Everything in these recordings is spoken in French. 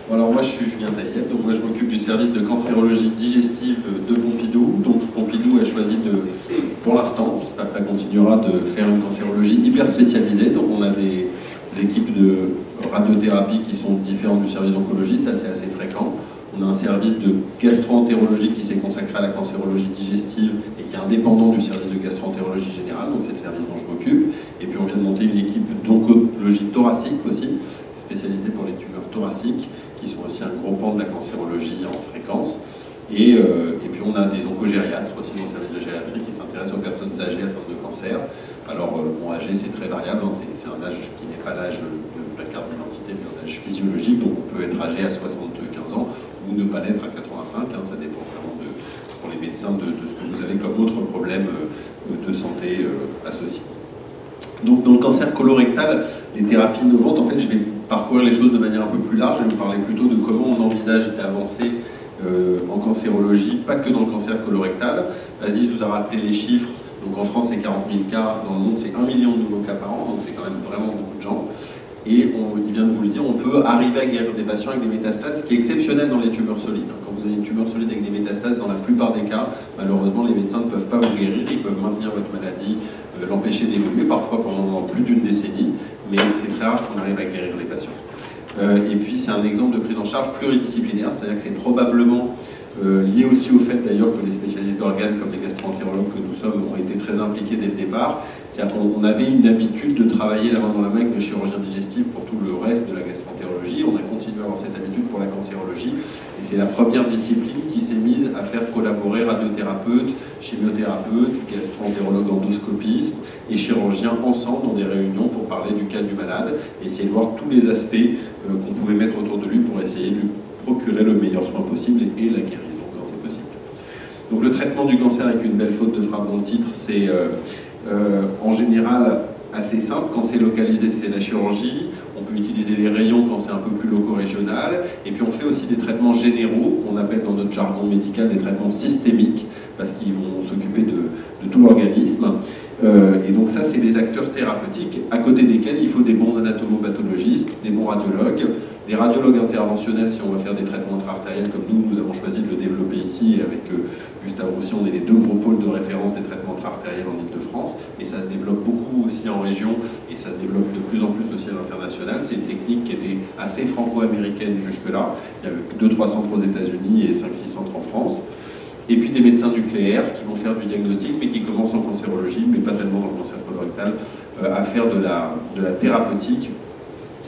Bon, alors moi je suis Julien Taillette, donc moi je m'occupe du service de cancérologie digestive de Pompidou. Donc Pompidou a choisi pour l'instant, j'espère que ça continuera, de faire une cancérologie hyper spécialisée. Donc on a des équipes de radiothérapie qui sont différentes du service d'oncologie, ça c'est assez fréquent. On a un service de gastro-entérologie qui s'est consacré à la cancérologie digestive et qui est indépendant du service de gastro-entérologie générale, donc c'est le service dont je m'occupe. Et puis on vient de monter une équipe d'oncologie thoracique aussi, spécialisée pour les tumeurs thoraciques, qui sont aussi un gros pan de la cancérologie en fréquence. Et puis on a des oncogériatres aussi dans le service de gériatrie qui s'intéressent aux personnes âgées atteintes de cancer. Alors bon, âgé c'est très variable, hein, c'est un âge qui n'est pas l'âge de la carte d'identité, mais un âge physiologique, donc on peut être âgé à 75 ans ou ne pas l'être à 85, hein, ça dépend vraiment pour les médecins de ce que vous avez comme autre problème de santé associé. Donc dans le cancer colorectal, les thérapies innovantes, en fait je vais parcourir les choses de manière un peu plus large, je vais vous parler plutôt de comment on envisage d'avancer en cancérologie, pas que dans le cancer colorectal. Aziz vous a rappelé les chiffres, donc en France c'est 40 000 cas, dans le monde c'est 1 million de nouveaux cas par an, donc c'est quand même vraiment beaucoup de gens. Et il vient de vous le dire, on peut arriver à guérir des patients avec des métastases, ce qui est exceptionnel dans les tumeurs solides. Quand vous avez une tumeur solide avec des métastases, dans la plupart des cas, malheureusement les médecins ne peuvent pas vous guérir, ils peuvent maintenir votre maladie, l'empêcher d'évoluer, parfois pendant plus d'une décennie, mais c'est très rare qu'on arrive à guérir les patients. Et puis c'est un exemple de prise en charge pluridisciplinaire, c'est-à-dire que c'est probablement lié aussi au fait d'ailleurs que les spécialistes d'organes comme les gastro-entérologues que nous sommes ont été très impliqués dès le départ. C'est-à-dire qu'on avait une habitude de travailler la main dans la main avec le chirurgien digestif pour tout le reste de la gastro-entérologie. On a continué à avoir cette habitude pour la cancérologie. Et c'est la première discipline qui s'est mise à faire collaborer radiothérapeutes, chimiothérapeutes, gastro-entérologues endoscopistes et chirurgiens ensemble dans des réunions pour parler du cas du malade et essayer de voir tous les aspects qu'on pouvait mettre autour de lui pour essayer de lui procurer le meilleur soin possible et la guérison quand c'est possible. Donc le traitement du cancer avec une belle faute de frappe dans le titre, c'est en général assez simple. Quand c'est localisé, c'est la chirurgie. On peut utiliser les rayons quand c'est un peu plus loco-régional. Et puis on fait aussi des traitements généraux, qu'on appelle dans notre jargon médical des traitements systémiques, parce qu'ils vont s'occuper de tout l'organisme. Et donc ça, c'est les acteurs thérapeutiques, à côté desquels il faut des bons anatomopathologistes, des bons radiologues, des radiologues interventionnels si on veut faire des traitements intra-artériels comme nous avons choisi de le développer ici. Et avec Gustave Roussy, on est les deux gros pôles de référence des traitements intra-artériels en Ile-de-France. Et ça se développe beaucoup aussi en région et ça se développe de plus en plus aussi à l'international. C'est une technique qui était assez franco-américaine jusque-là. Il y avait 2-3 centres aux États-Unis et 5-6 centres en France. Et puis des médecins nucléaires qui vont faire du diagnostic, mais qui commencent en cancérologie, mais pas tellement dans le cancer colorectal, à faire de la thérapeutique.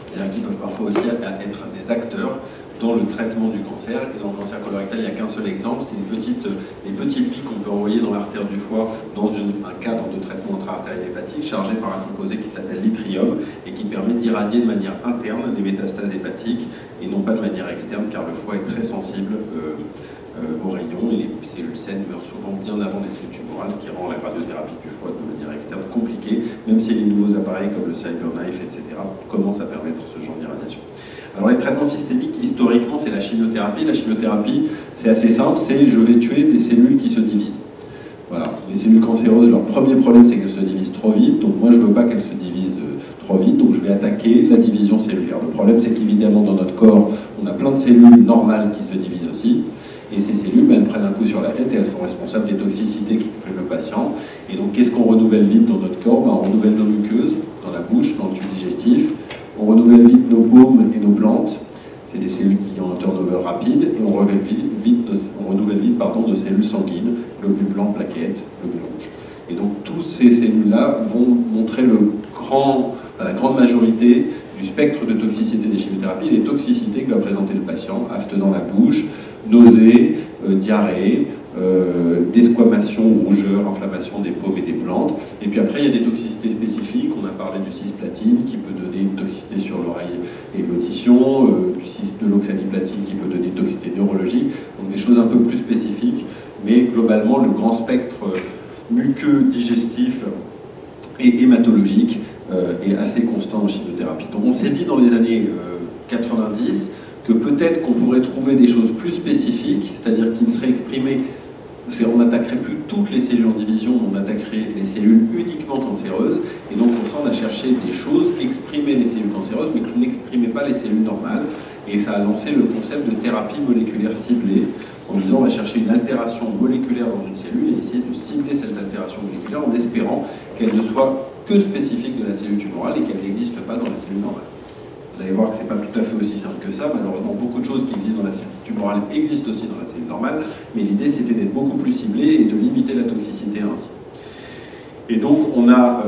C'est-à-dire qu'ils peuvent parfois aussi être des acteurs dans le traitement du cancer. Et dans le cancer colorectal, il n'y a qu'un seul exemple, c'est des petits pics qu'on peut envoyer dans l'artère du foie dans un cadre de traitement intra-artériel hépatique chargé par un composé qui s'appelle l'yttrium et qui permet d'irradier de manière interne des métastases hépatiques et non pas de manière externe, car le foie est très sensible aux rayons et les cellules saines meurent souvent bien avant les cellules tumorales, ce qui rend la radiothérapie du foie de manière externe compliquée, même si les nouveaux appareils comme le CyberKnife, etc. commencent à permettre ce genre d'irradiation. Alors les traitements systémiques, historiquement, c'est la chimiothérapie. La chimiothérapie, c'est assez simple, c'est je vais tuer des cellules qui se divisent. Voilà, les cellules cancéreuses, leur premier problème, c'est qu'elles se divisent trop vite, donc moi je ne veux pas qu'elles se divisent trop vite, donc je vais attaquer la division cellulaire. Le problème, c'est qu'évidemment, dans notre corps, on a plein de cellules normales qui se divisent aussi. Et ces cellules, elles prennent un coup sur la tête et elles sont responsables des toxicités qu'exprime le patient. Et donc, qu'est-ce qu'on renouvelle vite dans notre corps? On renouvelle nos muqueuses, dans la bouche, dans le tube digestif. On renouvelle vite nos paumes et nos plantes. C'est des cellules qui ont un turnover rapide. Et on renouvelle vite de cellules sanguines, globules blancs, plaquettes, globules rouges. Et donc, toutes ces cellules-là vont montrer la grande majorité du spectre de toxicité des chimiothérapies, les toxicités que va présenter le patient, afte dans la bouche, nausées, diarrhée, desquamation, rougeur, inflammation des paumes et des plantes. Et puis après, il y a des toxicités spécifiques. On a parlé du cisplatine qui peut donner une toxicité sur l'oreille et l'audition, de l'oxaliplatine qui peut donner une toxicité neurologique. Donc des choses un peu plus spécifiques. Mais globalement, le grand spectre muqueux, digestif et hématologique est assez constant en chimiothérapie. Donc on s'est dit dans les années 90 que peut-être qu'on pourrait trouver des choses plus spécifiques, c'est-à-dire qui ne seraient exprimées, on n'attaquerait plus toutes les cellules en division, on attaquerait les cellules uniquement cancéreuses, et donc pour ça on a cherché des choses qui exprimaient les cellules cancéreuses, mais qui n'exprimaient pas les cellules normales, et ça a lancé le concept de thérapie moléculaire ciblée, en disant on va chercher une altération moléculaire dans une cellule et essayer de cibler cette altération moléculaire en espérant qu'elle ne soit que spécifique de la cellule tumorale et qu'elle n'existe pas dans la cellule normale. Vous allez voir que ce n'est pas tout à fait aussi simple que ça. Malheureusement, beaucoup de choses qui existent dans la cellule tumorale existent aussi dans la cellule normale, mais l'idée c'était d'être beaucoup plus ciblé et de limiter la toxicité ainsi. Et donc on a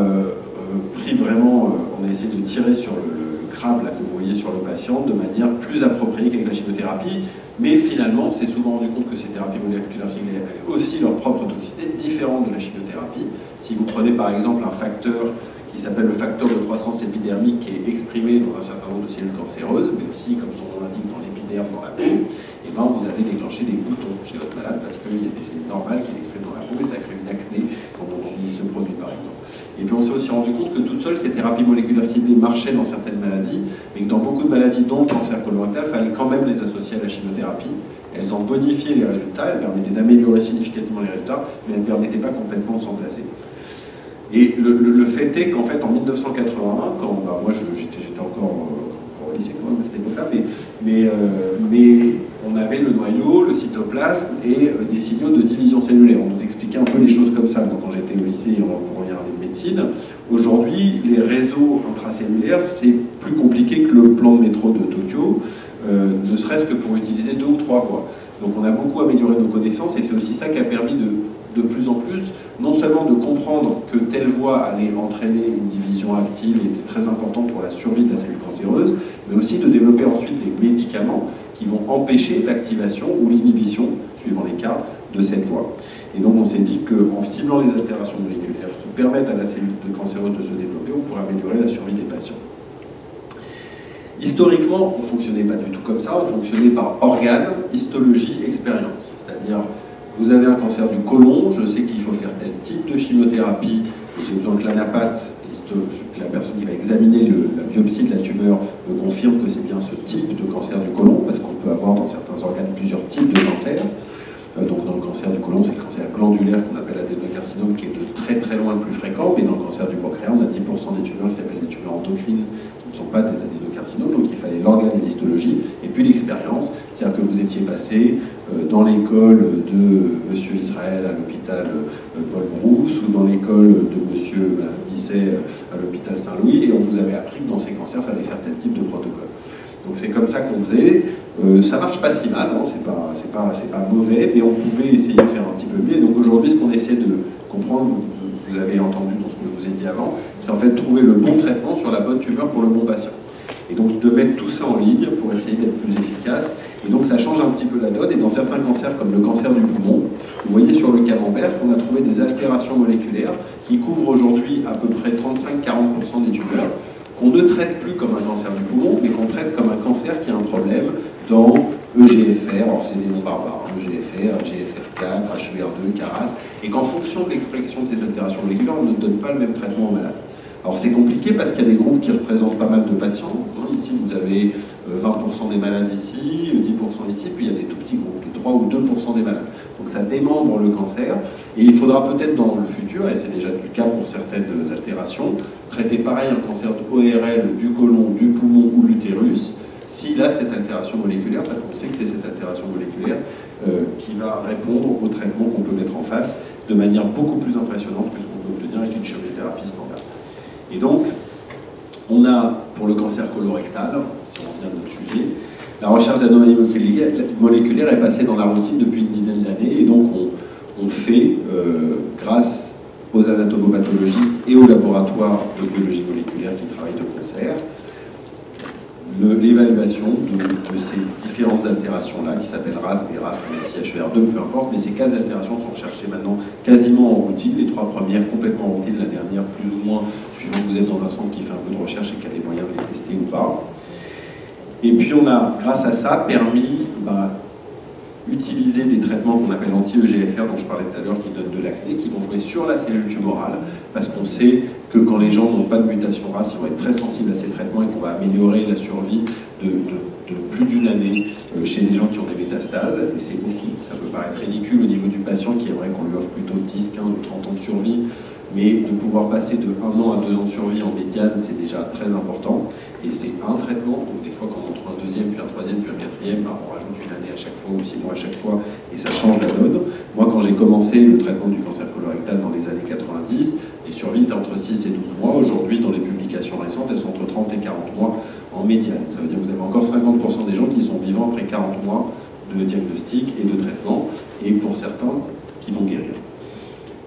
pris vraiment, on a essayé de tirer sur le crabe là, que vous voyez sur le patient de manière plus appropriée qu'avec la chimiothérapie, mais finalement on s'est souvent rendu compte que ces thérapies moléculaires ciblées avaient aussi leur propre toxicité différente de la chimiothérapie. Si vous prenez par exemple un facteur qui s'appelle le facteur de croissance épidermique, qui est exprimé dans un certain nombre de cellules cancéreuses, mais aussi, comme son nom l'indique, dans l'épiderme, dans la peau, et ben vous allez déclencher des boutons chez votre malade parce qu'il y a des cellules normales qui l'expriment dans la peau et ça crée une acné quand on utilise ce produit par exemple. Et puis on s'est aussi rendu compte que toutes seules, ces thérapies moléculaires ciblées marchaient dans certaines maladies, mais que dans beaucoup de maladies, dont le cancer colorectal, il fallait quand même les associer à la chimiothérapie. Elles ont bonifié les résultats, elles permettaient d'améliorer significativement les résultats, mais elles ne permettaient pas complètement de s'en placer. Et le fait est qu'en fait, en 1981, quand moi j'étais encore au lycée quand même à cette époque-là, mais on avait le noyau, le cytoplasme et des signaux de division cellulaire. On nous expliquait un peu les choses comme ça. Moi, quand j'étais au lycée en première année de médecine, aujourd'hui, les réseaux intracellulaires, c'est plus compliqué que le plan de métro de Tokyo, ne serait-ce que pour utiliser 2 ou 3 voies. Donc on a beaucoup amélioré nos connaissances et c'est aussi ça qui a permis de plus en plus, non seulement de comprendre que telle voie allait entraîner une division active et était très importante pour la survie de la cellule cancéreuse, mais aussi de développer ensuite des médicaments qui vont empêcher l'activation ou l'inhibition, suivant les cas, de cette voie. Et donc on s'est dit qu'en ciblant les altérations moléculaires qui permettent à la cellule cancéreuse de se développer, on pourrait améliorer la survie des patients. Historiquement, on ne fonctionnait pas du tout comme ça, on fonctionnait par organe, histologie, expérience. C'est-à-dire, vous avez un cancer du côlon, je sais qu'il faut faire tel type de chimiothérapie, et j'ai besoin que l'anapathe, la personne qui va examiner la biopsie de la tumeur, me confirme que c'est bien ce type de cancer du côlon, parce qu'on peut avoir dans certains organes plusieurs types de cancers. Donc dans le cancer du côlon, c'est le cancer glandulaire qu'on appelle adénocarcinome, qui est de très très loin le plus fréquent, mais dans le cancer du pancréas, on a 10% des tumeurs qui s'appellent des tumeurs endocrines, qui ne sont pas des adénocarcinomes, donc il fallait l'organe et l'histologie, et puis l'expérience, c'est-à-dire que vous étiez passé dans l'école de M. Israël à l'hôpital Paul Brousse, ou dans l'école de M. Bisset à l'hôpital Saint-Louis, et on vous avait appris que dans ces cancers, il fallait faire tel type de protocole. Donc c'est comme ça qu'on faisait. Ça marche pas si mal, hein, c'est pas mauvais, mais on pouvait essayer de faire un petit peu mieux. Et donc aujourd'hui, ce qu'on essaie de comprendre, vous avez entendu dans ce que je vous ai dit avant, c'est en fait de trouver le bon traitement sur la bonne tumeur pour le bon patient. Et donc de mettre tout ça en ligne pour essayer d'être plus efficace. Et donc ça change un petit peu la donne. Et dans certains cancers, comme le cancer du poumon, vous voyez sur le camembert qu'on a trouvé des altérations moléculaires qui couvrent aujourd'hui à peu près 35-40% des tumeurs, qu'on ne traite plus comme un cancer du poumon, mais qu'on traite comme un cancer qui a un problème dans EGFR, alors c'est des noms barbares, EGFR, GFR4, HER2, CARAS, et qu'en fonction de l'expression de ces altérations moléculaires, on ne donne pas le même traitement aux malades. Alors c'est compliqué parce qu'il y a des groupes qui représentent pas mal de patients. Ici, vous avez 20% des malades ici, 10% ici, puis il y a des tout petits groupes, 3 ou 2% des malades. Donc ça démembre le cancer, et il faudra peut-être dans le futur, et c'est déjà le cas pour certaines altérations, traiter pareil un cancer de ORL, du côlon, du poumon ou l'utérus, s'il a cette altération moléculaire, parce qu'on sait que c'est cette altération moléculaire qui va répondre au traitement qu'on peut mettre en face de manière beaucoup plus impressionnante que ce qu'on peut obtenir avec une chimiothérapie standard. Et donc, on a, pour le cancer colorectal, si on revient à notre sujet, la recherche d'anomalies moléculaires est passée dans la routine depuis une dizaine d'années, et donc on fait, grâce aux anatomopathologistes et aux laboratoires de biologie moléculaire qui travaillent de concert, l'évaluation de ces différentes altérations-là, qui s'appellent RAS, BRAF, MSI, HER2, peu importe, mais ces 4 altérations sont recherchées maintenant quasiment en routine, les 3 premières complètement en routine, la dernière plus ou moins, suivant que vous êtes dans un centre qui fait un peu de recherche et qui a les moyens de les tester ou pas. Et puis on a, grâce à ça, permis utiliser des traitements qu'on appelle anti-EGFR, dont je parlais tout à l'heure, qui donnent de l'acné, qui vont jouer sur la cellule tumorale, parce qu'on sait que quand les gens n'ont pas de mutation RAS, ils vont être très sensibles à ces traitements et qu'on va améliorer la survie de plus d'une année chez des gens qui ont des métastases, et c'est beaucoup. Ça peut paraître ridicule au niveau du patient qui aimerait qu'on lui offre plutôt 10, 15 ou 30 ans de survie mais de pouvoir passer de 1 an à 2 ans de survie en médiane, c'est déjà très important. Et c'est un traitement, donc des fois quand on trouve un deuxième, puis un troisième, puis un quatrième, on rajoute une année à chaque fois ou 6 mois à chaque fois, et ça change la donne. Moi, quand j'ai commencé le traitement du cancer colorectal dans les années 90, les survies étaient entre 6 et 12 mois. Aujourd'hui, dans les publications récentes, elles sont entre 30 et 40 mois en médiane. Ça veut dire que vous avez encore 50% des gens qui sont vivants après 40 mois de diagnostic et de traitement, et pour certains, qui vont guérir.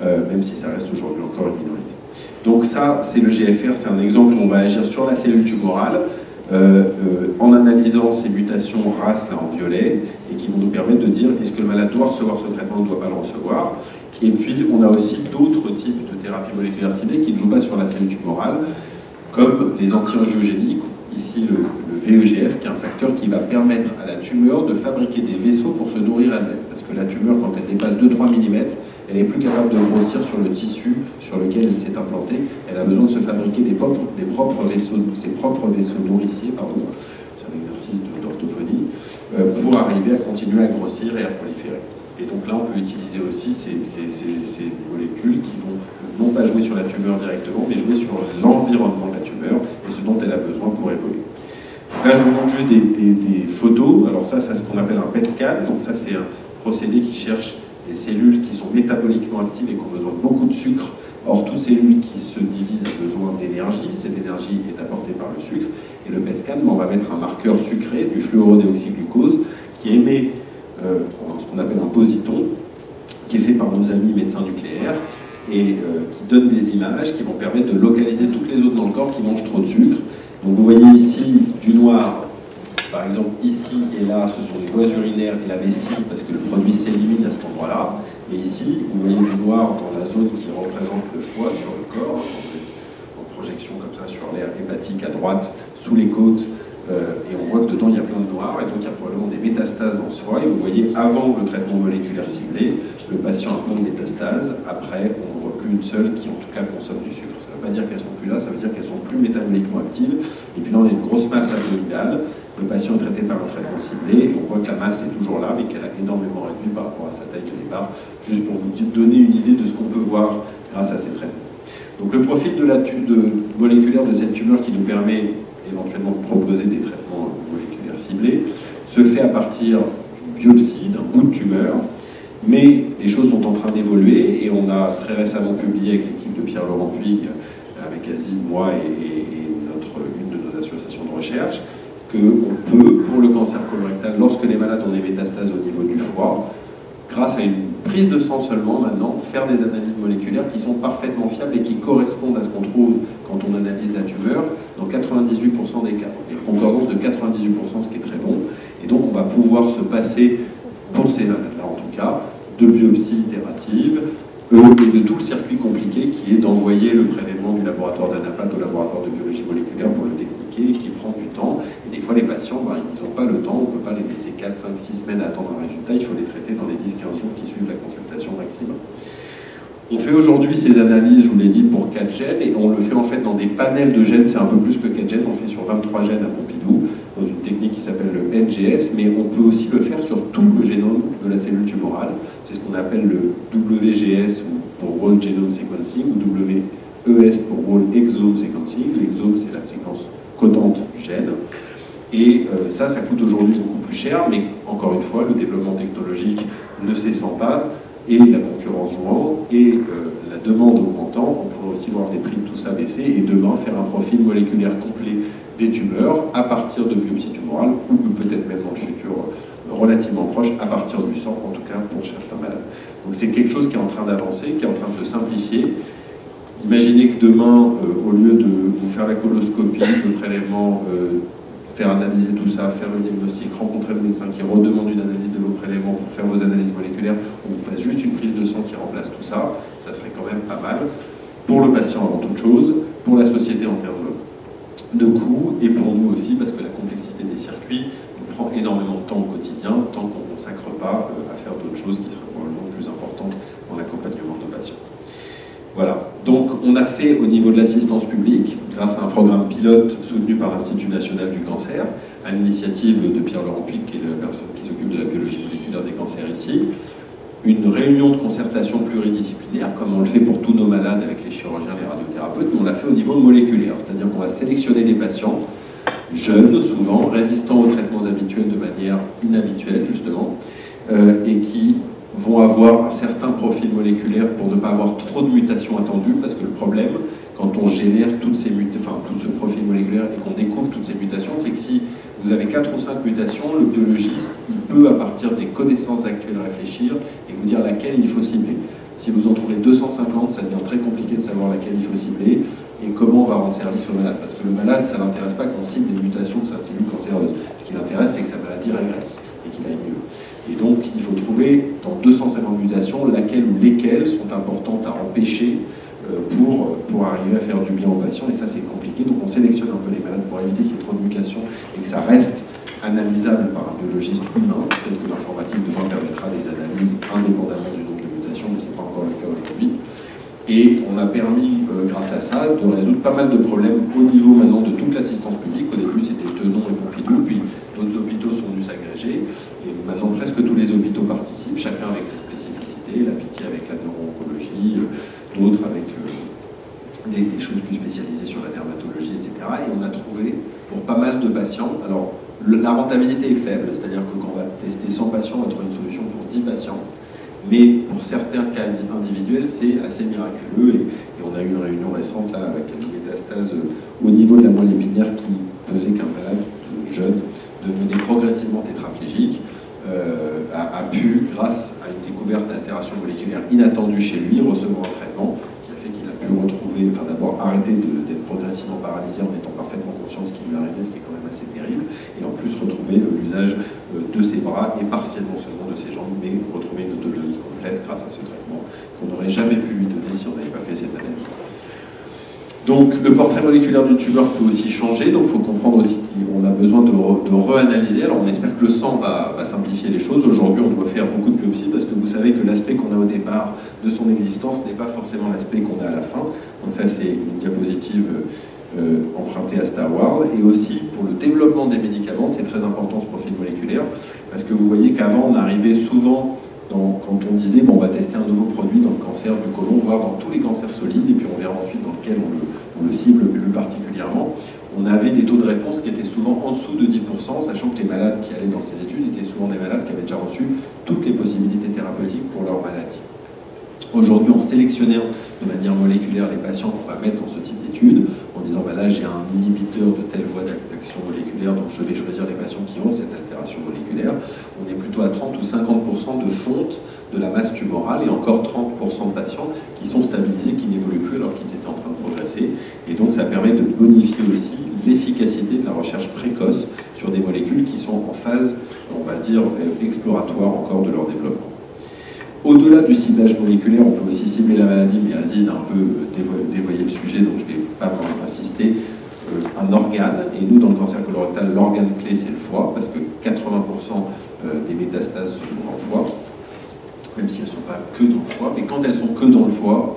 Même si ça reste aujourd'hui encore une minorité. Donc ça, c'est le GFR, c'est un exemple où on va agir sur la cellule tumorale, en analysant ces mutations RAS là en violet, et qui vont nous permettre de dire est-ce que le malade doit recevoir ce traitement ou ne doit pas le recevoir. Et puis on a aussi d'autres types de thérapies moléculaires ciblées qui ne jouent pas sur la cellule tumorale, comme les anti-angiogéniques, ici le VEGF, qui est un facteur qui va permettre à la tumeur de fabriquer des vaisseaux pour se nourrir elle-même. Parce que la tumeur, quand elle dépasse 2-3 mm, elle n'est plus capable de grossir sur le tissu sur lequel elle s'est implantée. Elle a besoin de se fabriquer ses propres vaisseaux nourriciers, pardon, c'est un exercice d'orthophonie, pour arriver à continuer à grossir et à proliférer. Et donc là, on peut utiliser aussi ces molécules qui vont non pas jouer sur la tumeur directement, mais jouer sur l'environnement de la tumeur et ce dont elle a besoin pour évoluer. Donc là, je vous montre juste des photos. Alors ça, c'est ce qu'on appelle un PET scan. Donc ça, c'est un procédé qui cherche des cellules qui sont métaboliquement actives et qui ont besoin de beaucoup de sucre. Or, toute cellule qui se divise a besoin d'énergie. Cette énergie est apportée par le sucre. Et le PET scan, on va mettre un marqueur sucré, du fluorodéoxyglucose, qui émet ce qu'on appelle un positon, qui est fait par nos amis médecins nucléaires, et qui donne des images qui vont permettre de localiser toutes les zones dans le corps qui mangent trop de sucre. Donc vous voyez ici du noir, par exemple ici et là, ce sont les voies urinaires et la vessie, parce que le produit s'élimine à cet endroit-là. Et ici, vous voyez du noir dans la zone qui représente le foie sur le corps, en projection comme ça sur l'aire hépatique à droite, sous les côtes, et on voit que dedans il y a plein de noir, et donc il y a probablement des métastases dans ce foie, et vous voyez avant le traitement moléculaire ciblé, le patient a plein de métastases, après on ne voit plus une seule qui en tout cas consomme du sucre. Ça ne veut pas dire qu'elles sont plus là, ça veut dire qu'elles sont plus métaboliquement actives, et puis là on a une grosse masse abdominale, le patient est traité par un traitement ciblé, on voit que la masse est toujours là, mais qu'elle a énormément réduit par rapport à sa taille de départ, juste pour vous donner une idée de ce qu'on peut voir grâce à ces traitements. Donc le profil moléculaire de cette tumeur qui nous permet éventuellement de proposer des traitements moléculaires ciblés, se fait à partir d'une biopsie, d'un bout de tumeur, mais les choses sont en train d'évoluer et on a très récemment publié avec l'équipe de Pierre-Laurent Puig, avec Aziz, moi et une de nos associations de recherche, qu'on peut, pour le cancer colorectal, lorsque les malades ont des métastases au niveau du foie, grâce à une prise de sang seulement maintenant, faire des analyses moléculaires qui sont parfaitement fiables et qui correspondent à ce qu'on trouve quand on analyse la tumeur dans 98% des cas. Une concordance de 98%, ce qui est très bon. Et donc on va pouvoir se passer, pour ces malades-là en tout cas, de biopsie itérative et de tout le circuit compliqué qui est d'envoyer le prélèvement du laboratoire d'Anapat au laboratoire de biologie moléculaire pour le techniquer, qui prend du temps. Et des fois, les patients, ils n'ont pas le temps, on ne peut pas les laisser 4, 5, 6 semaines à attendre un résultat, il faut les traiter dans les 10-15 jours qui suivent la consultation maximum. On fait aujourd'hui ces analyses, je vous l'ai dit, pour 4 gènes, et on le fait en fait dans des panels de gènes, c'est un peu plus que 4 gènes, on fait sur 23 gènes à Pompidou, dans une technique qui s'appelle le NGS, mais on peut aussi le faire sur tout le génome de la cellule tumorale. C'est ce qu'on appelle le WGS pour Whole Genome Sequencing, ou WES pour Whole Exome Sequencing. L'exome, c'est la séquence codante du gène. Et ça coûte aujourd'hui beaucoup plus cher, mais encore une fois, le développement technologique ne cessant pas, et la concurrence jouant, et la demande augmentant, on pourrait aussi voir des prix de tout ça baisser, et demain faire un profil moléculaire complet des tumeurs à partir de biopsie tumorale, ou peut-être même dans le futur relativement proche, à partir du sang, en tout cas pour certains malades. Donc c'est quelque chose qui est en train d'avancer, qui est en train de se simplifier. Imaginez que demain, au lieu de vous faire la coloscopie, le prélèvement, faire analyser tout ça, faire le diagnostic, rencontrer le médecin qui redemande une analyse de vos prélèvements pour faire vos analyses moléculaires, on vous fasse juste une prise de sang qui remplace tout ça, ça serait quand même pas mal, pour le patient avant toute chose, pour la société en termes de coûts, et pour nous aussi, parce que la complexité des circuits nous prend énormément de temps au quotidien, tant qu'on ne consacre pas à faire d'autres choses qui seraient probablement plus importantes dans l'accompagnement de nos patients. Voilà, donc on a fait au niveau de l'assistance publique, grâce à un programme pilote soutenu par l'Institut national du cancer, à l'initiative de Pierre-Laurent Puig, qui est la personne qui s'occupe de la biologie moléculaire des cancers ici, une réunion de concertation pluridisciplinaire, comme on le fait pour tous nos malades avec les chirurgiens, les radiothérapeutes, mais on l'a fait au niveau moléculaire, c'est-à-dire qu'on va sélectionner des patients jeunes, souvent, résistants aux traitements habituels de manière inhabituelle, justement, et qui vont avoir un certain profil moléculaire pour ne pas avoir trop de mutations attendues, parce que le problème, quand on génère toutes ces tout ce profil moléculaire et qu'on découvre toutes ces mutations, c'est que si vous avez 4 ou 5 mutations, le biologiste, il peut, à partir des connaissances actuelles, réfléchir et vous dire laquelle il faut cibler. Si vous en trouvez 250, ça devient très compliqué de savoir laquelle il faut cibler et comment on va rendre service au malade. Parce que le malade, ça ne l'intéresse pas qu'on cible des mutations de sa cellule cancéreuse. Ce qui l'intéresse, c'est que sa maladie régresse et qu'il aille mieux. Et donc, il faut trouver dans 250 mutations laquelle ou lesquelles sont importantes à empêcher pour arriver à faire du bien aux patients, et ça c'est compliqué, donc on sélectionne un peu les malades pour éviter qu'il y ait trop de mutations et que ça reste analysable par un biologiste humain. Peut-être que l'informatique demain permettra des analyses indépendamment du nombre de mutations, mais ce n'est pas encore le cas aujourd'hui. Et on a permis, grâce à ça, de résoudre pas mal de problèmes au niveau maintenant de toute l'assistance publique. Au début c'était Tenon et Pompidou, puis d'autres hôpitaux sont venus s'agréger, et maintenant presque tous les hôpitaux participent, chacun avec ses spécificités, la Pitié avec la neuro-oncologie, d'autres avec des choses plus spécialisées sur la dermatologie, etc. Et on a trouvé, pour pas mal de patients, alors la rentabilité est faible, c'est-à-dire que quand on va tester 100 patients, on va trouver une solution pour 10 patients, mais pour certains cas individuels, c'est assez miraculeux, et on a eu une réunion récente là, avec une métastase au niveau de la moelle épinière qui faisait qu'un malade jeune devenait progressivement tétraplégique, a pu, grâce à une découverte d'altération moléculaire inattendue chez lui, recevoir un traitement qui a fait qu'il a pu retrouver, enfin d'abord arrêter d'être progressivement paralysé en étant parfaitement conscient de ce qui lui arrivait, ce qui est quand même assez terrible, et en plus retrouver l'usage de ses bras et partiellement seulement de ses jambes, mais retrouver une autonomie complète grâce à ce traitement qu'on n'aurait jamais pu lui donner si on n'avait pas fait cette analyse. Donc le portrait moléculaire du tumeur peut aussi changer, donc il faut comprendre aussi qu'on a besoin de reanalyser. Alors on espère que le sang va simplifier les choses. Aujourd'hui on doit faire beaucoup de biopsies parce que vous savez que l'aspect qu'on a au départ de son existence n'est pas forcément l'aspect qu'on a à la fin. Donc ça c'est une diapositive empruntée à Star Wars. Et aussi pour le développement des médicaments, c'est très important ce profil moléculaire, parce que vous voyez qu'avant on arrivait souvent quand on disait bon, on va tester un nouveau produit dans le cancer du côlon, voire dans tous les cancers solides, et puis on verra ensuite dans lequel on le cible plus particulièrement, on avait des taux de réponse qui étaient souvent en dessous de 10%, sachant que les malades qui allaient dans ces études étaient souvent des malades qui avaient déjà reçu toutes les possibilités thérapeutiques pour leur maladie. Aujourd'hui, on sélectionnait de manière moléculaire les patients qu'on va mettre dans ce type d'études, en disant bah là j'ai un inhibiteur de telle voie d'action moléculaire, donc je vais choisir les patients qui ont cette altération moléculaire. On est plutôt à 30 ou 50% de fonte de la masse tumorale, et encore 30% de patients qui sont stabilisés, qui n'évoluent plus alors qu'ils étaient en train de progresser. Et donc ça permet de bonifier aussi l'efficacité de la recherche précoce sur des molécules qui sont en phase, on va dire, exploratoire encore de leur développement. Au-delà du ciblage moléculaire, on peut aussi cibler la maladie, mais Aziz a un peu dévoyé le sujet, donc je ne vais pas vraiment insister. Un organe, et nous dans le cancer colorectal, l'organe clé c'est le foie, parce que 80% des métastases se font dans le foie, même si elles ne sont pas que dans le foie, mais quand elles sont que dans le foie,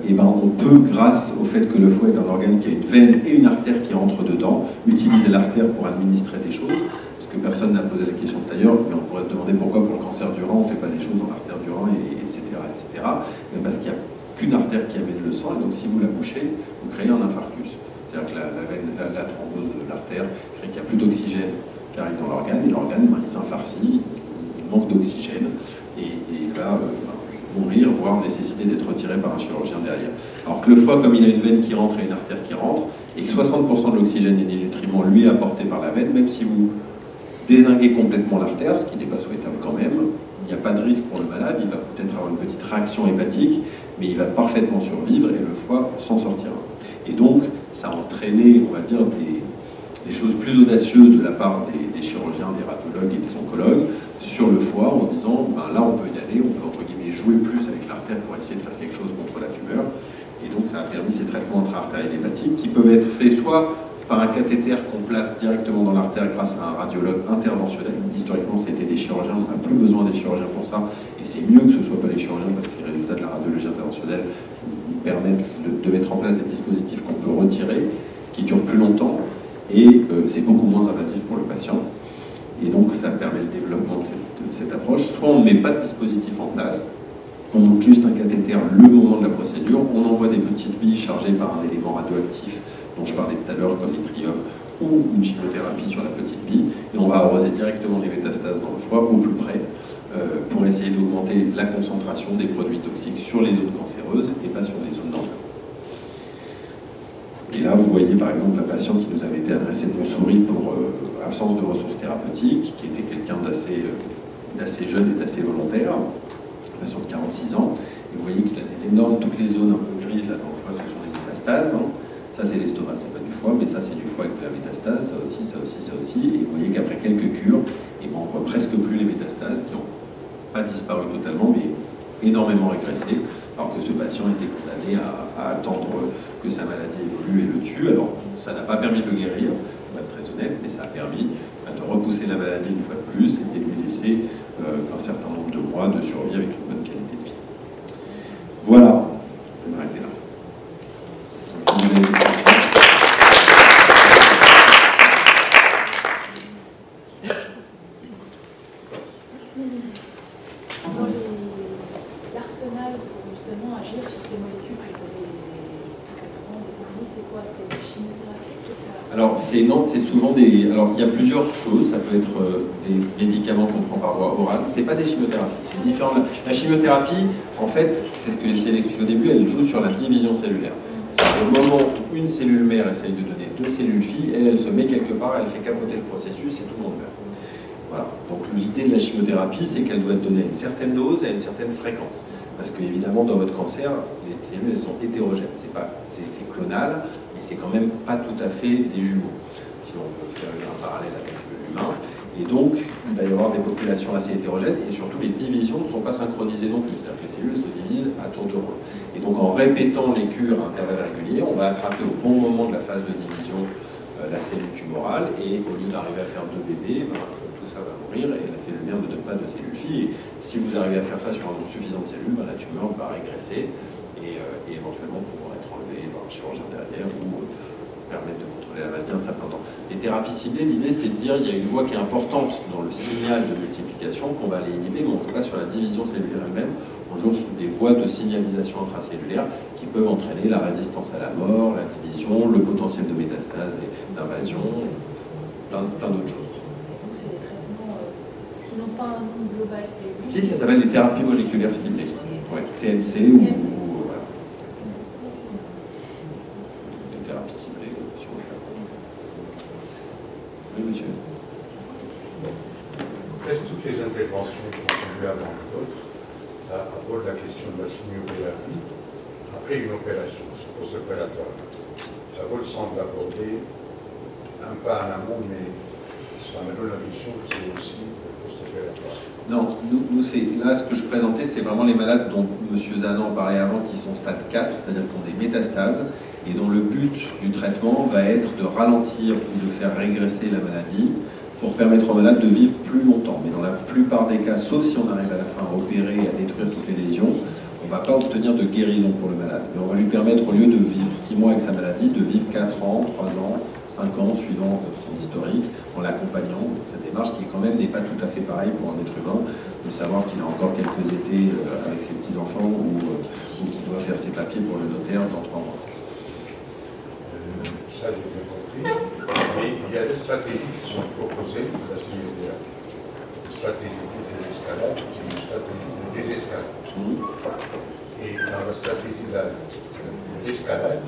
et ben on peut, grâce au fait que le foie est un organe qui a une veine et une artère qui rentrent dedans, utiliser l'artère pour administrer des choses, parce que personne n'a posé la question tout à l'heure, mais on pourrait se demander pourquoi pour le cancer du rein on ne fait pas des choses dans l'artère du rein, etc. Mais parce qu'il n'y a qu'une artère qui amène le sang, et donc si vous la bouchez, vous créez un infarctus. C'est-à-dire que la thrombose de l'artère fait qu'il n'y a plus d'oxygène qui arrive dans l'organe, et l'organe, il s'infarcit, il manque d'oxygène, et va mourir, voire nécessiter d'être retiré par un chirurgien derrière. Alors que le foie, comme il a une veine qui rentre et une artère qui rentre, et que 60% de l'oxygène et des nutriments lui est apporté par la veine, même si vous dézinguez complètement l'artère, ce qui n'est pas souhaitable quand même, il n'y a pas de risque pour le malade, il va peut-être avoir une petite réaction hépatique, mais il va parfaitement survivre et le foie s'en sortira. Et donc, ça a entraîné, on va dire, des choses plus audacieuses de la part des chirurgiens, des radiologues et des oncologues sur le foie, en se disant, ben là on peut y aller, on peut entre guillemets jouer plus avec l'artère pour essayer de faire quelque chose contre la tumeur. Et donc ça a permis ces traitements intra-artériels hépatiques qui peuvent être faits soit par un cathéter qu'on place directement dans l'artère grâce à un radiologue interventionnel. Historiquement, c'était des chirurgiens, on n'a plus besoin des chirurgiens pour ça, et c'est mieux que ce ne soit pas les chirurgiens parce que les résultats de la radiologie interventionnelle nous permettent de mettre en place des dispositifs qu'on peut retirer, qui durent plus longtemps, et c'est beaucoup moins invasif pour le patient. Et donc ça permet le développement de cette approche. Soit on ne met pas de dispositif en place, on monte juste un cathéter le moment de la procédure, on envoie des petites billes chargées par un élément radioactif dont je parlais tout à l'heure, comme l'yttrium, ou une chimiothérapie sur la petite bille, et on va arroser directement les métastases dans le foie au plus près pour essayer d'augmenter la concentration des produits toxiques sur les zones cancéreuses et pas sur les zones dangereuses. Et là, vous voyez par exemple la patiente qui nous avait été adressée de nos souris pour absence de ressources thérapeutiques, qui était quelqu'un d'assez jeune et d'assez volontaire, patient de 46 ans. Et vous voyez qu'il a des énormes, toutes les zones un peu grises là dans le foie, ce sont les métastases. Hein. Ça c'est l'estomac, c'est pas du foie, mais ça c'est du foie avec de la métastase, ça aussi, ça aussi, ça aussi. Et vous voyez qu'après quelques cures, on voit presque plus les métastases qui n'ont pas disparu totalement, mais énormément régressé, alors que ce patient était condamné à attendre que sa maladie évolue et le tue. Alors ça n'a pas permis de le guérir, on va être très honnête, mais ça a permis de repousser la maladie une fois de plus et de lui laisser un certain nombre de mois de survie avec une bonne qualité de vie. Voilà, je vais m'arrêter là. Donc, si vous avez des questions. L'arsenal pour justement agir sur ces molécules que vous avez définies, c'est quoi? C'est la chimiothérapie? Alors, c'est souvent des... Alors, il y a plusieurs choses. Ça peut être des médicaments qu'on prend par voie orale. C'est pas des chimiothérapies, c'est différent. La chimiothérapie, en fait, c'est ce que j'essayais d'expliquer au début, elle joue sur la division cellulaire. C'est au moment où une cellule mère essaye de donner 2 cellules filles, elle se met quelque part, elle fait capoter le processus et tout le monde meurt. Voilà. Donc, l'idée de la chimiothérapie, c'est qu'elle doit être donnée à une certaine dose et à une certaine fréquence. Parce qu'évidemment, dans votre cancer, les cellules, elles sont hétérogènes. C'est clonal, mais c'est quand même pas tout à fait des jumeaux, si on veut faire un parallèle avec l'humain. Et donc, il va y avoir des populations assez hétérogènes, et surtout, les divisions ne sont pas synchronisées non plus. C'est-à-dire que les cellules se divisent à tour de rôle. Et donc, en répétant les cures à intervalles réguliers, on va attraper au bon moment de la phase de division la cellule tumorale, et au lieu d'arriver à faire 2 bébés, tout ça va mourir, et la cellule mère ne donne pas de cellule fille. Et si vous arrivez à faire ça sur un nombre suffisant de cellules, la tumeur va régresser et éventuellement pouvoir être enlevée par un chirurgien derrière ou permettre de contrôler la maladie un certain temps. Les thérapies ciblées, l'idée c'est de dire qu'il y a une voie qui est importante dans le signal de multiplication qu'on va aller inhiber, mais on ne joue pas sur la division cellulaire elle-même, on joue sur des voies de signalisation intracellulaire qui peuvent entraîner la résistance à la mort, la division, le potentiel de métastase et d'invasion, plein d'autres choses. Donc c'est des traitements qui n'ont pas un nom global, c'est... Si, ça s'appelle les thérapies moléculaires ciblées. Ouais, TNC ou voilà. Des thérapies ciblées sur le cas. Oui, monsieur. Presque toutes les interventions qui ont eu avant d'autres abordent la question de la chimiothérapie après une opération, c'est post-opératoire. La vôtre semble aborder un pas en amont, mais ça me donne l'impression que c'est aussi post-opératoire. Non, nous là, ce que je présentais, c'est vraiment les malades dont M. Zanan parlait avant, qui sont stade 4, c'est-à-dire qui ont des métastases, et dont le but du traitement va être de ralentir ou de faire régresser la maladie pour permettre aux malades de vivre plus longtemps. Mais dans la plupart des cas, sauf si on arrive à la fin à opérer et à détruire toutes les lésions, on ne va pas obtenir de guérison pour le malade. Mais on va lui permettre, au lieu de vivre 6 mois avec sa maladie, de vivre 4 ans, 3 ans, 5 ans, suivant son historique, en l'accompagnant. Cette démarche qui, quand même, n'est pas tout à fait pareille pour un être humain, de savoir qu'il a encore quelques étés avec ses petits-enfants ou qu'il doit faire ses papiers pour le notaire dans 3 mois. Ça, j'ai bien compris. Mais il y a des stratégies qui sont proposées pour la chimiothérapie. Une stratégie de désescalade et une stratégie de désescalade. Et dans la stratégie de l'escalade,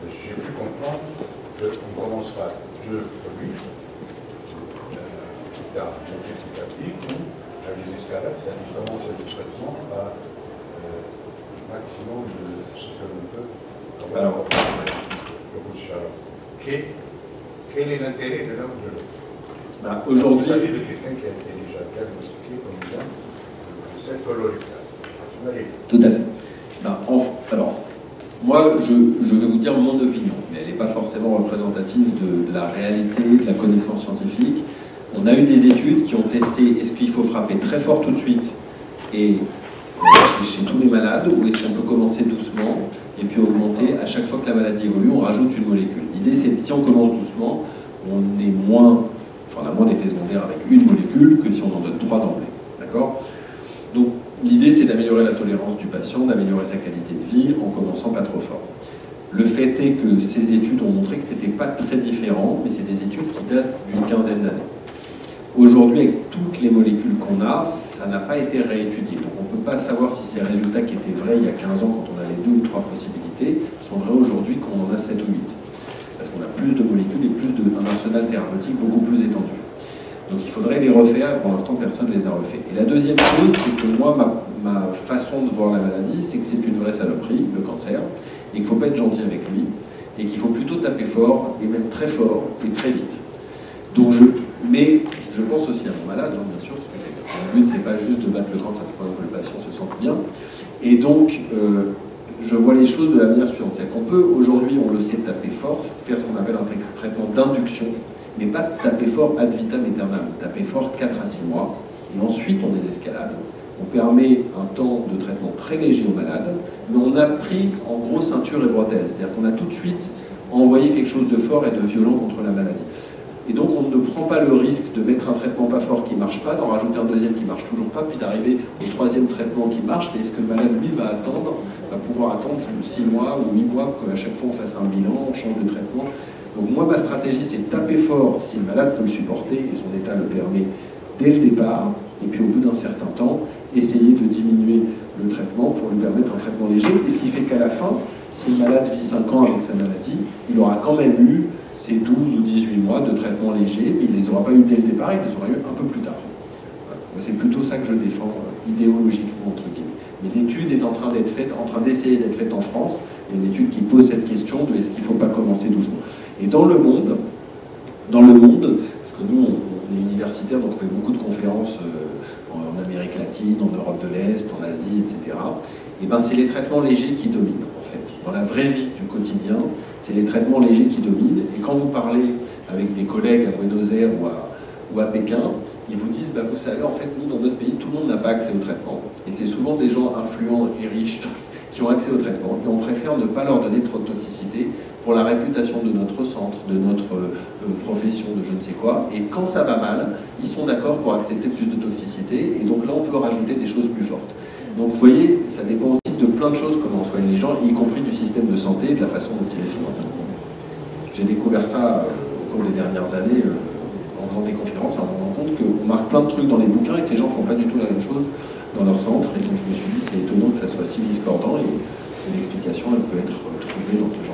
j'ai pu comprendre qu'on commence par 2 produits, dans multiplicatif, ou la désescalade, c'est-à-dire qu'on commence le traitement à maximum de ce que l'on peut. Alors, quel est l'intérêt de l'un ou de l'autre? Aujourd'hui, vous savez de quelqu'un qui a été déjà diagnostiqué comme ça, de cancer colorectal. Tout à fait. Alors, moi, je vais vous dire mon opinion, mais elle n'est pas forcément représentative de la réalité, de la connaissance scientifique. On a eu des études qui ont testé est-ce qu'il faut frapper très fort tout de suite et chez tous les malades, ou est-ce qu'on peut commencer doucement et puis augmenter à chaque fois que la maladie évolue, on rajoute une molécule. L'idée, c'est que si on commence doucement, on est moins Enfin, on a moins d'effets secondaires avec une molécule que si on en donne 3 d'emblée. D'accord? Donc, l'idée, c'est d'améliorer la tolérance du patient, d'améliorer sa qualité de vie en commençant pas trop fort. Le fait est que ces études ont montré que ce n'était pas très différent, mais c'est des études qui datent d'une quinzaine d'années. Aujourd'hui, avec toutes les molécules qu'on a, ça n'a pas été réétudié. Donc on ne peut pas savoir si ces résultats qui étaient vrais il y a 15 ans, quand on avait 2 ou 3 possibilités, sont vrais aujourd'hui quand on en a 7 ou 8. Parce qu'on a plus de molécules et plus un arsenal thérapeutique beaucoup plus étendu. Donc il faudrait les refaire, pour l'instant personne ne les a refaits. Et la deuxième chose, c'est que moi, ma façon de voir la maladie, c'est que c'est une vraie saloperie, le cancer, et qu'il ne faut pas être gentil avec lui, et qu'il faut plutôt taper fort, et même très fort, et très vite. Donc mais je pense aussi à mon malade, hein, bien sûr, parce que le but, c'est pas juste de battre le cancer, c'est pas que le patient se sente bien. Et donc, je vois les choses de la manière suivante. C'est qu'on peut, aujourd'hui, on le sait, taper fort, faire ce qu'on appelle un traitement d'induction, mais pas taper fort ad vitam aeternam, taper fort 4 à 6 mois, et ensuite on désescalade. On permet un temps de traitement très léger aux malades, mais on a pris en gros ceinture et bretelles, c'est-à-dire qu'on a tout de suite envoyé quelque chose de fort et de violent contre la maladie. Et donc on ne prend pas le risque de mettre un traitement pas fort qui ne marche pas, d'en rajouter un deuxième qui ne marche toujours pas, puis d'arriver au 3e traitement qui marche, mais est-ce que le malade, lui, va pouvoir attendre 6 mois ou 8 mois qu'à chaque fois on fasse un bilan, on change de traitement. Donc moi, ma stratégie, c'est de taper fort si le malade peut le supporter et son état le permet dès le départ, et puis au bout d'un certain temps, essayer de diminuer le traitement pour lui permettre un traitement léger, et ce qui fait qu'à la fin, si le malade vit 5 ans avec sa maladie, il aura quand même eu ces 12 ou 18 mois de traitement léger, mais il ne les aura pas eu dès le départ, il les aura eu un peu plus tard. Voilà. C'est plutôt ça que je défends idéologiquement, entre guillemets. Mais l'étude est en train d'être faite, en train d'essayer d'être faite en France, il y a une étude qui pose cette question de est-ce qu'il ne faut pas commencer doucement. Et dans le monde, parce que nous, on est universitaires, donc on fait beaucoup de conférences en Amérique latine, en Europe de l'Est, en Asie, etc. Et ben c'est les traitements légers qui dominent, en fait. Dans la vraie vie du quotidien, c'est les traitements légers qui dominent. Et quand vous parlez avec des collègues à Buenos Aires ou à Pékin, ils vous disent, bah, vous savez, en fait, nous, dans notre pays, tout le monde n'a pas accès au traitement. Et c'est souvent des gens influents et riches qui ont accès au traitement. Et on préfère ne pas leur donner trop de toxicité pour la réputation de notre centre, de notre profession, de je ne sais quoi. Et quand ça va mal, ils sont d'accord pour accepter plus de toxicité. Et donc là, on peut rajouter des choses plus fortes. Donc vous voyez, ça dépend aussi de plein de choses, comment on soigne les gens, y compris du système de santé et de la façon dont il est financé. J'ai découvert ça au cours des dernières années, en faisant des conférences, en me rendant compte qu'on marque plein de trucs dans les bouquins et que les gens ne font pas du tout la même chose dans leur centre. Et donc je me suis dit, c'est étonnant que ça soit si discordant, et l'explication, elle peut être trouvée dans ce genre.